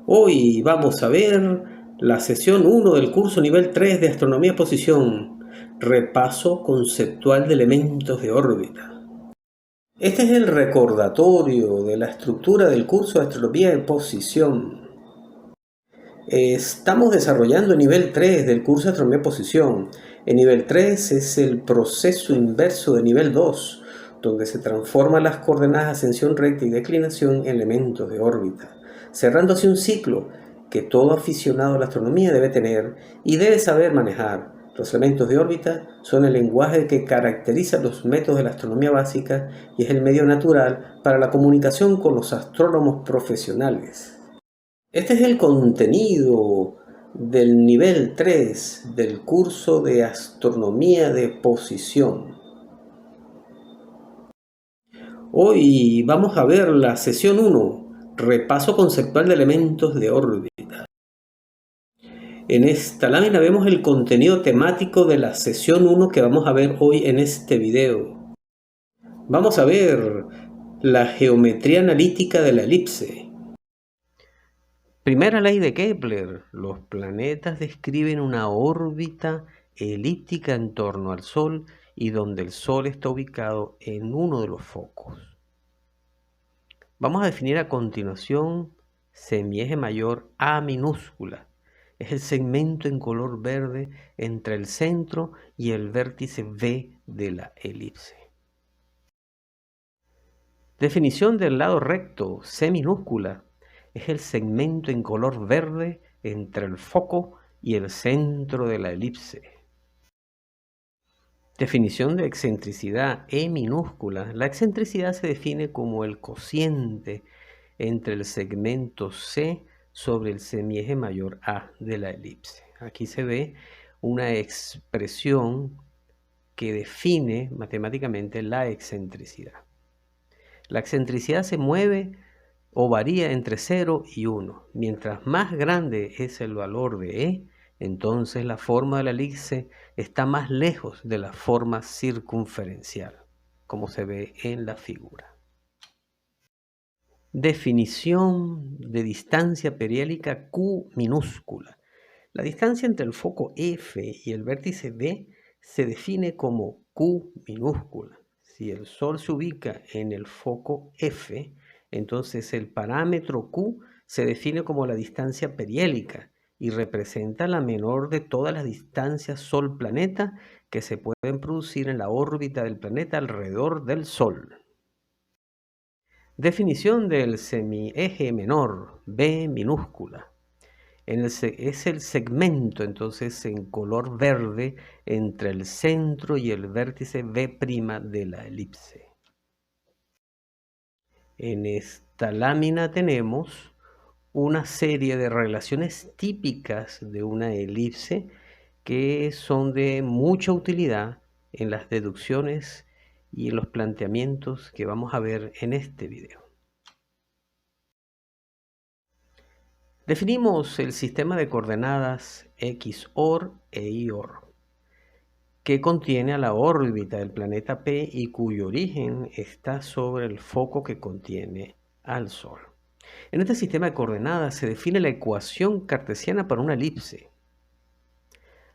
Hoy vamos a ver la sesión 1 del curso nivel 3 de Astronomía Posición, repaso conceptual de elementos de órbita. Este es el recordatorio de la estructura del curso de Astronomía de Posición. Estamos desarrollando el nivel 3 del curso de Astronomía de Posición. El nivel 3 es el proceso inverso de nivel 2, donde se transforman las coordenadas ascensión recta y declinación en elementos de órbita, cerrando así un ciclo que todo aficionado a la astronomía debe tener y debe saber manejar. Los elementos de órbita son el lenguaje que caracteriza los métodos de la astronomía básica y es el medio natural para la comunicación con los astrónomos profesionales. Este es el contenido del nivel 3 del curso de Astronomía de Posición. Hoy vamos a ver la sesión 1, repaso conceptual de elementos de órbita. En esta lámina vemos el contenido temático de la sesión 1 que vamos a ver hoy en este video. Vamos a ver la geometría analítica de la elipse. Primera ley de Kepler: los planetas describen una órbita elíptica en torno al Sol y donde el Sol está ubicado en uno de los focos. Vamos a definir a continuación semieje mayor A minúscula. Es el segmento en color verde entre el centro y el vértice V de la elipse. Definición del lado recto C minúscula. Es el segmento en color verde entre el foco y el centro de la elipse. Definición de excentricidad E minúscula. La excentricidad se define como el cociente entre el segmento C sobre el semieje mayor A de la elipse. Aquí se ve una expresión que define matemáticamente la excentricidad. La excentricidad se mueve o varía entre 0 y 1. Mientras más grande es el valor de E, entonces la forma de la elipse está más lejos de la forma circunferencial, como se ve en la figura. Definición de distancia perihélica Q minúscula. La distancia entre el foco F y el vértice B se define como Q minúscula. Si el Sol se ubica en el foco F, entonces el parámetro Q se define como la distancia perihélica y representa la menor de todas las distancias Sol-planeta que se pueden producir en la órbita del planeta alrededor del Sol. Definición del semieje menor B minúscula. Es el segmento entonces en color verde entre el centro y el vértice V' de la elipse. En esta lámina tenemos una serie de relaciones típicas de una elipse que son de mucha utilidad en las deducciones y en los planteamientos que vamos a ver en este video. Definimos el sistema de coordenadas XOR e IOR, que contiene a la órbita del planeta P y cuyo origen está sobre el foco que contiene al Sol. En este sistema de coordenadas se define la ecuación cartesiana para una elipse.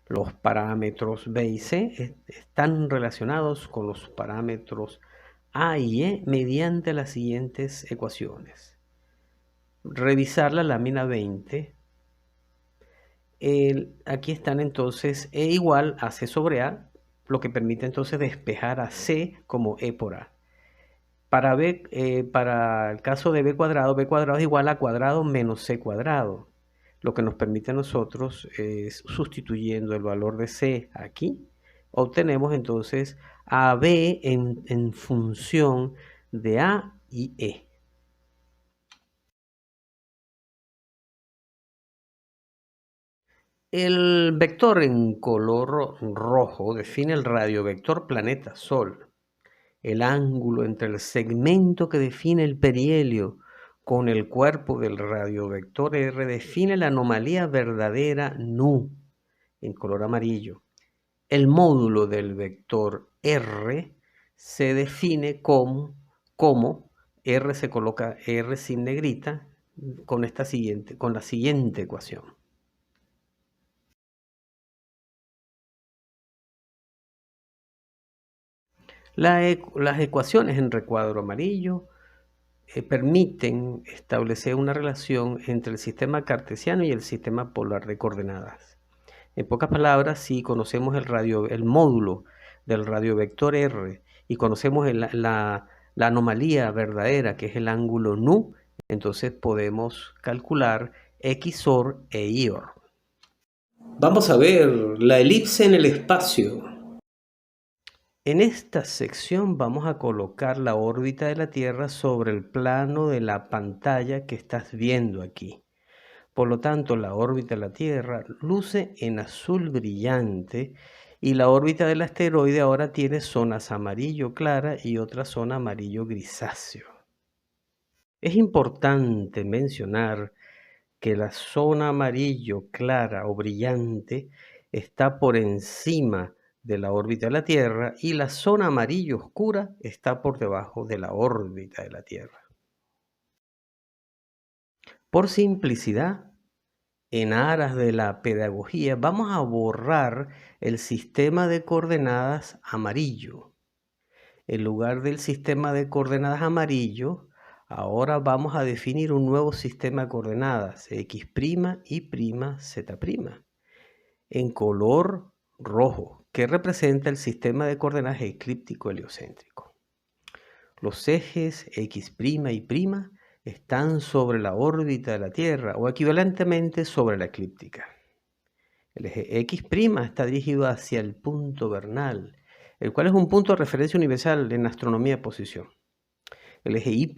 Los parámetros B y C están relacionados con los parámetros A y E mediante las siguientes ecuaciones. Revisar la lámina 20. Aquí están entonces E igual a C sobre A, lo que permite entonces despejar a C como E por A. Para el caso de B cuadrado es igual a cuadrado menos C cuadrado. Lo que nos permite a nosotros es, sustituyendo el valor de C aquí, obtenemos entonces a B en función de A y E. El vector en color rojo define el radiovector planeta-Sol. El ángulo entre el segmento que define el perihelio con el cuerpo del radiovector R define la anomalía verdadera nu en color amarillo. El módulo del vector R se define como R se coloca R sin negrita, con la siguiente ecuación. Las ecuaciones en recuadro amarillo permiten establecer una relación entre el sistema cartesiano y el sistema polar de coordenadas. En pocas palabras, si conocemos el módulo del radiovector R y conocemos la anomalía verdadera, que es el ángulo nu, entonces podemos calcular XOR e IOR. Vamos a ver la elipse en el espacio. En esta sección vamos a colocar la órbita de la Tierra sobre el plano de la pantalla que estás viendo aquí. Por lo tanto, la órbita de la Tierra luce en azul brillante y la órbita del asteroide ahora tiene zonas amarillo clara y otra zona amarillo grisáceo. Es importante mencionar que la zona amarillo clara o brillante está por encima de la órbita de la Tierra y la zona amarillo oscura está por debajo de la órbita de la Tierra. Por simplicidad, en aras de la pedagogía, vamos a borrar el sistema de coordenadas amarillo. En lugar del sistema de coordenadas amarillo, ahora vamos a definir un nuevo sistema de coordenadas, X', Y', Z', en color rojo, que representa el sistema de coordenadas eclíptico heliocéntrico. Los ejes X', Y' están sobre la órbita de la Tierra o equivalentemente sobre la eclíptica. El eje X' está dirigido hacia el punto vernal, el cual es un punto de referencia universal en astronomía de posición. El eje Y'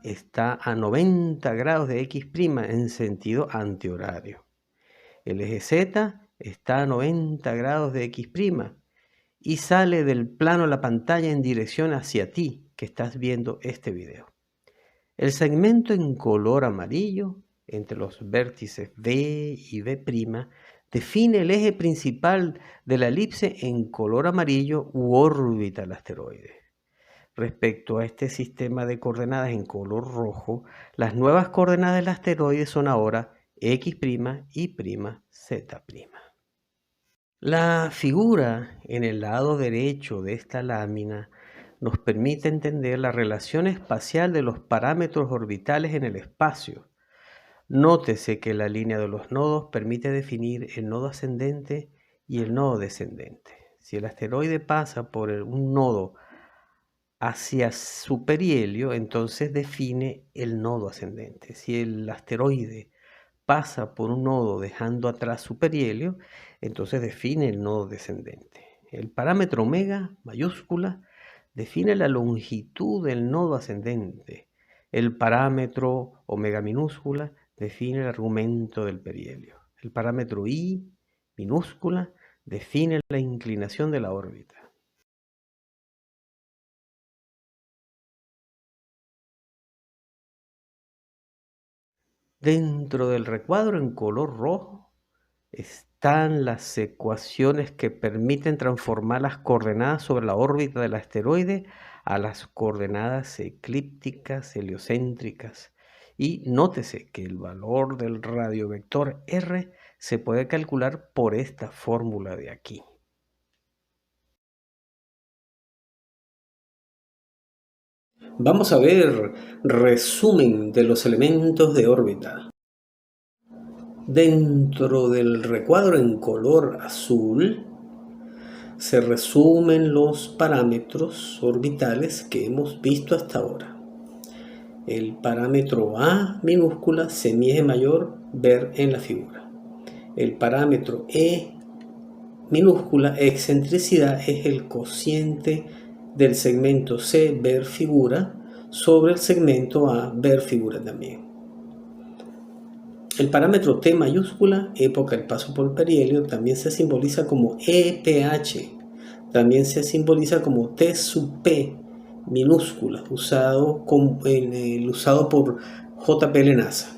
está a 90 grados de X' en sentido antihorario. El eje Z está a 90 grados de X' y sale del plano de la pantalla en dirección hacia ti, que estás viendo este video. El segmento en color amarillo entre los vértices V y V' define el eje principal de la elipse en color amarillo u órbita del asteroide. Respecto a este sistema de coordenadas en color rojo, las nuevas coordenadas del asteroide son ahora X', Y', Z'. La figura en el lado derecho de esta lámina nos permite entender la relación espacial de los parámetros orbitales en el espacio. Nótese que la línea de los nodos permite definir el nodo ascendente y el nodo descendente. Si el asteroide pasa por un nodo hacia su perihelio, entonces define el nodo ascendente. Si el asteroide pasa por un nodo dejando atrás su perihelio, entonces define el nodo descendente. El parámetro omega mayúscula define la longitud del nodo ascendente. El parámetro omega minúscula define el argumento del perihelio. El parámetro I minúscula define la inclinación de la órbita. Dentro del recuadro en color rojo están las ecuaciones que permiten transformar las coordenadas sobre la órbita del asteroide a las coordenadas eclípticas heliocéntricas. Y nótese que el valor del radiovector R se puede calcular por esta fórmula de aquí. Vamos a ver resumen de los elementos de órbita. Dentro del recuadro en color azul se resumen los parámetros orbitales que hemos visto hasta ahora. El parámetro A minúscula, semieje mayor, ver en la figura. El parámetro E minúscula, excentricidad, es el cociente del segmento C, ver figura, sobre el segmento A, ver figura también. El parámetro T mayúscula, época del paso por perihelio, también se simboliza como EPH. También se simboliza como T sub P minúscula, usado por JPL NASA.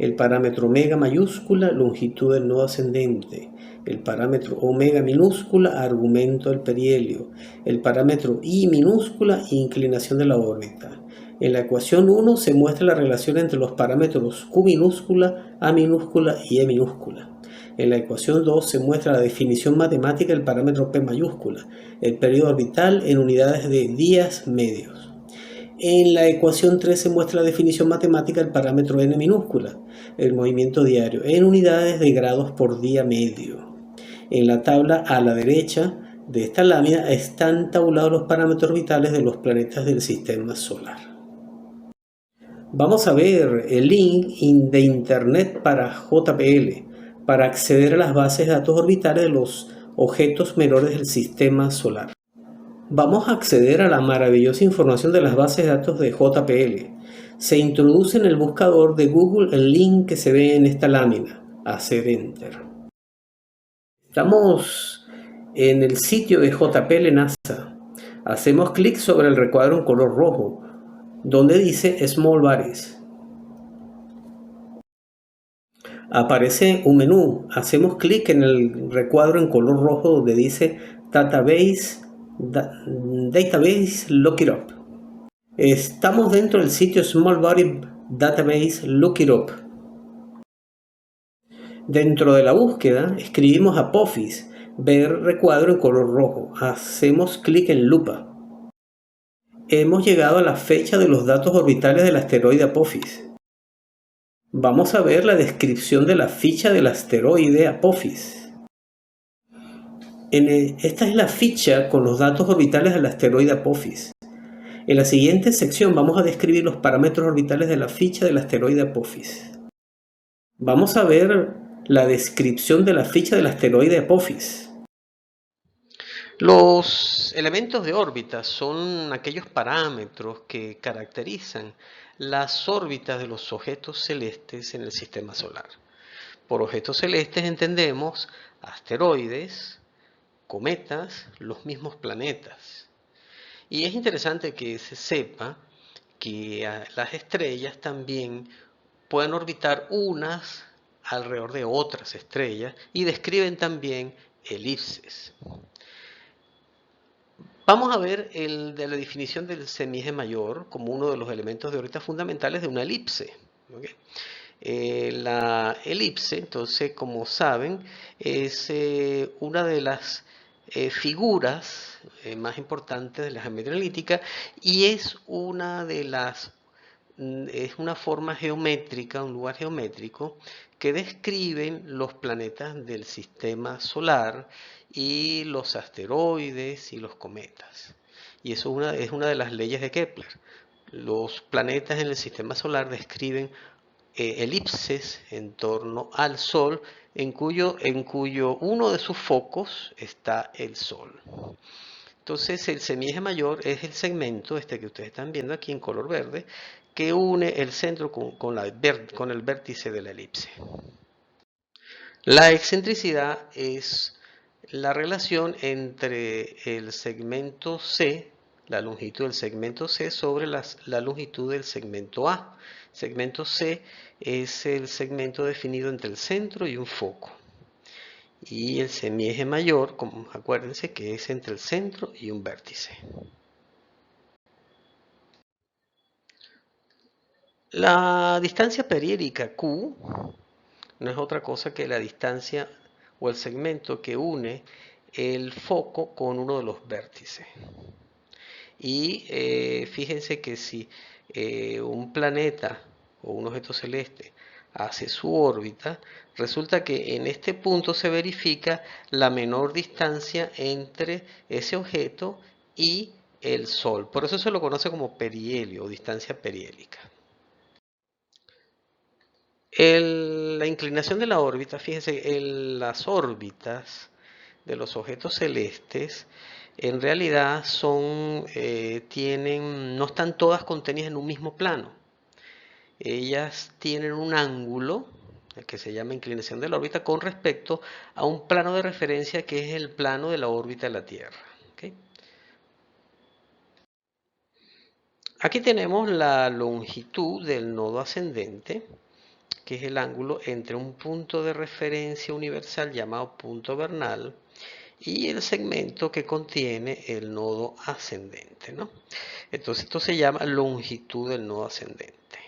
El parámetro omega mayúscula, longitud del nodo ascendente. El parámetro omega minúscula, argumento del perihelio. El parámetro I minúscula, inclinación de la órbita. En la ecuación 1 se muestra la relación entre los parámetros Q minúscula, A minúscula y E minúscula. En la ecuación 2 se muestra la definición matemática del parámetro P mayúscula, el periodo orbital en unidades de días medios. En la ecuación 3 se muestra la definición matemática del parámetro n minúscula, el movimiento diario, en unidades de grados por día medio. En la tabla a la derecha de esta lámina están tabulados los parámetros orbitales de los planetas del sistema solar. Vamos a ver el link de internet para JPL para acceder a las bases de datos orbitales de los objetos menores del sistema solar. Vamos a acceder a la maravillosa información de las bases de datos de JPL. Se introduce en el buscador de Google el link que se ve en esta lámina. Hacer Enter. Estamos en el sitio de JPL NASA. Hacemos clic sobre el recuadro en color rojo, donde dice Small Bodies. Aparece un menú. Hacemos clic en el recuadro en color rojo donde dice Database Look It Up. Estamos dentro del sitio Small Body Database Look It Up. Dentro de la búsqueda escribimos Apophis, ver recuadro en color rojo. Hacemos clic en lupa. Hemos llegado a la fecha de los datos orbitales del asteroide Apophis. Vamos a ver la descripción de la ficha del asteroide Apophis. Esta es la ficha con los datos orbitales del asteroide Apophis. En la siguiente sección vamos a describir los parámetros orbitales de la ficha del asteroide Apophis. Vamos a ver la descripción de la ficha del asteroide Apophis. Los elementos de órbita son aquellos parámetros que caracterizan las órbitas de los objetos celestes en el sistema solar. Por objetos celestes entendemos asteroides, cometas, los mismos planetas. Y es interesante que se sepa que las estrellas también pueden orbitar unas alrededor de otras estrellas y describen también elipses. Vamos a ver el de la definición del semieje mayor como uno de los elementos de órbita fundamentales de una elipse. ¿Okay? La elipse, entonces, como saben, es una de las figuras más importantes de la geometría elíptica y es una forma geométrica, un lugar geométrico que describen los planetas del sistema solar y los asteroides y los cometas. Y eso es una de las leyes de Kepler. Los planetas en el sistema solar describen elipses en torno al Sol, en cuyo uno de sus focos está el Sol. Entonces el semieje mayor es el segmento, que ustedes están viendo aquí en color verde, que une el centro con el vértice de la elipse. La excentricidad es la relación entre el segmento C, la longitud del segmento C sobre la longitud del segmento A. Segmento C es el segmento definido entre el centro y un foco. Y el semieje mayor, acuérdense que es entre el centro y un vértice. La distancia periódica Q no es otra cosa que la distancia o el segmento que une el foco con uno de los vértices. Y fíjense que si un planeta o un objeto celeste hace su órbita, resulta que en este punto se verifica la menor distancia entre ese objeto y el Sol. Por eso se lo conoce como perihelio o distancia perihélica. La inclinación de la órbita, fíjense, las órbitas de los objetos celestes en realidad no están todas contenidas en un mismo plano. Ellas tienen un ángulo que se llama inclinación de la órbita con respecto a un plano de referencia que es el plano de la órbita de la Tierra. ¿Okay? Aquí tenemos la longitud del nodo ascendente, que es el ángulo entre un punto de referencia universal llamado punto vernal y el segmento que contiene el nodo ascendente, ¿no? Entonces esto se llama longitud del nodo ascendente.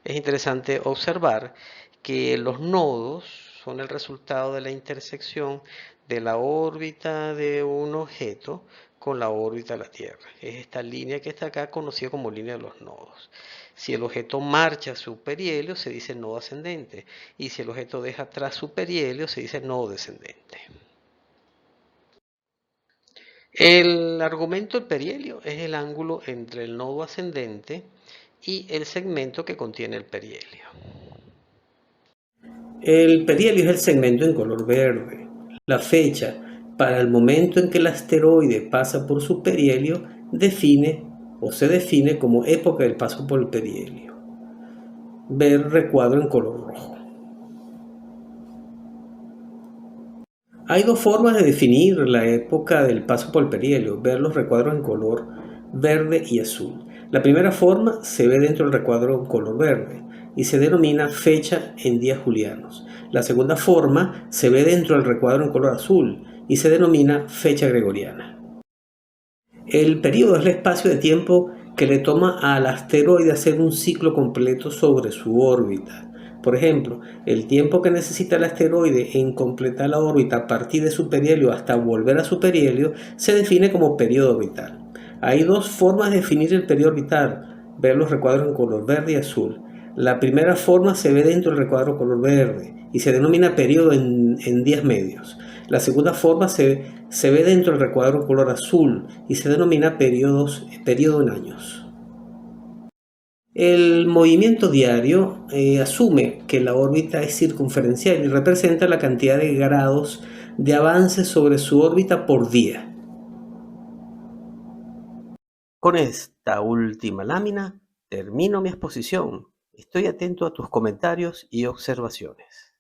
Es interesante observar que los nodos son el resultado de la intersección de la órbita de un objeto con la órbita de la Tierra. Es esta línea que está acá conocida como línea de los nodos. Si el objeto marcha su perihelio se dice nodo ascendente, y si el objeto deja atrás su perihelio se dice nodo descendente. El argumento del perihelio es el ángulo entre el nodo ascendente y el segmento que contiene el perihelio. El perihelio es el segmento en color verde. La fecha para el momento en que el asteroide pasa por su perihelio se define como época del paso por el perihelio. Ver recuadro en color rojo. Hay dos formas de definir la época del paso por el perihelio, ver los recuadros en color verde y azul. La primera forma se ve dentro del recuadro en color verde y se denomina fecha en días julianos. La segunda forma se ve dentro del recuadro en color azul y se denomina fecha gregoriana. El periodo es el espacio de tiempo que le toma al asteroide hacer un ciclo completo sobre su órbita. Por ejemplo, el tiempo que necesita el asteroide en completar la órbita a partir de su perihelio hasta volver a su perihelio se define como periodo orbital. Hay dos formas de definir el periodo orbital, ver los recuadros en color verde y azul. La primera forma se ve dentro del recuadro color verde y se denomina periodo en días medios. La segunda forma se ve dentro del recuadro color azul y se denomina periodo en años. El movimiento diario asume que la órbita es circunferencial y representa la cantidad de grados de avance sobre su órbita por día. Con esta última lámina termino mi exposición. Estoy atento a tus comentarios y observaciones.